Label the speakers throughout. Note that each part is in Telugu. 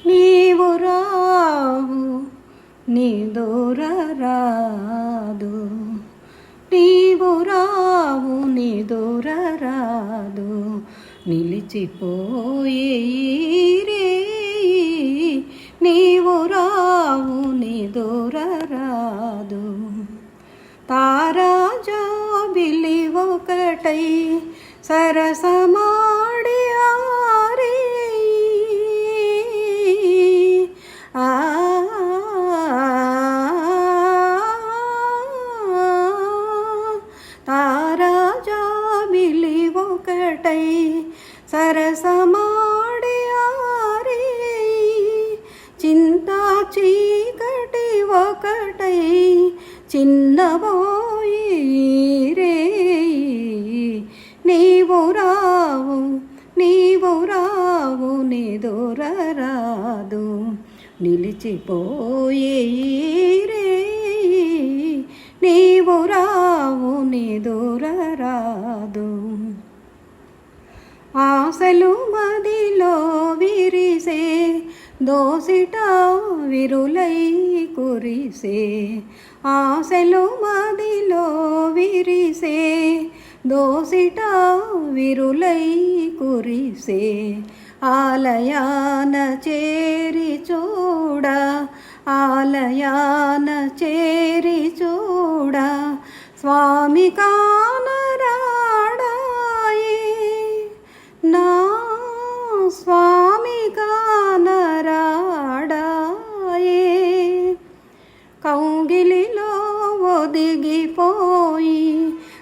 Speaker 1: నీవు రావు నీ దూర రాదు, నీవు రావు నీ దూర రాదు, నిలిచిపోయే రే నీవు రావు నీ దూర రాదు. తారాజాబిలి ఒకటై సరసమాడి ఆరే తారాజాబిలి ఒకటై సరసమాడి ఆరే చింతా చీకటి ఒకటై చిన్నబోయి రే నీవు రావు నీవు రావు నీ దూర రాదు, నిలిచిపోయే రే నీవు రావు నీ దూర రాదు. ఆశలు మదిలో విరిసే దోసిట విరులై కురిసే, ఆశలు మదిలో విరిసే దోసిట విరులై కురిసే, ఆలయాన చేరి చూడ ఆలయాన చేరి చూడ స్వామి కానరాడాయే నా స్వామి కానరాడాయే. కౌగిలిలో ఒదిగిపోయి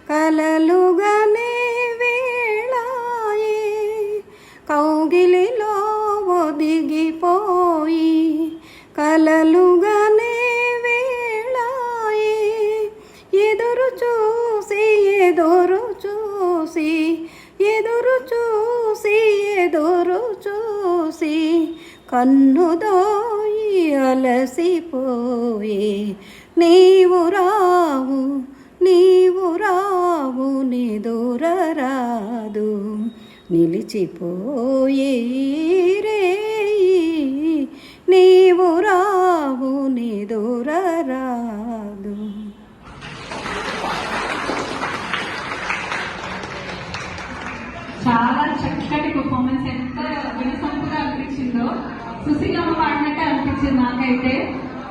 Speaker 1: కలలుగనే వేళాయే, కౌగిలిలో ఒదిగిపోయి కలలుగనే వేళాయే. ఎదురు చూసి ఎదురు చూసి ఎదురు చూసి ఎదురు చూసి కన్నుదోయి అలసిపోయే నీవు రావు నీవు రావు నీ దూర రాదు, నిలిచిపోయే రే నీవు రావు నీ దూర రాదు.
Speaker 2: చాలా చక్కటి పర్ఫార్మెన్స్, ఎంత వినసొంపుగా అనిపించిందో, సుశీలమ్మ పాడినట్టే అనిపించింది నాకైతే.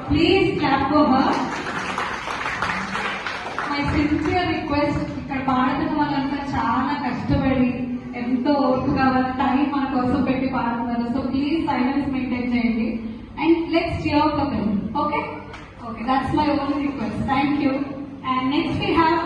Speaker 2: Please clap for her. My sincere request, ఇక్కడ పాడుతున్న వాళ్ళంతా చాలా కష్టపడి ఎంతో ఓర్పుగా వాళ్ళ టైం మన కోసం పెట్టి పాడుతున్నారు. సో ప్లీజ్ సైలెన్స్ మెయింటైన్ చేయండి and let's cheer for them. Okay okay, that's my only request. Thank you. And next we have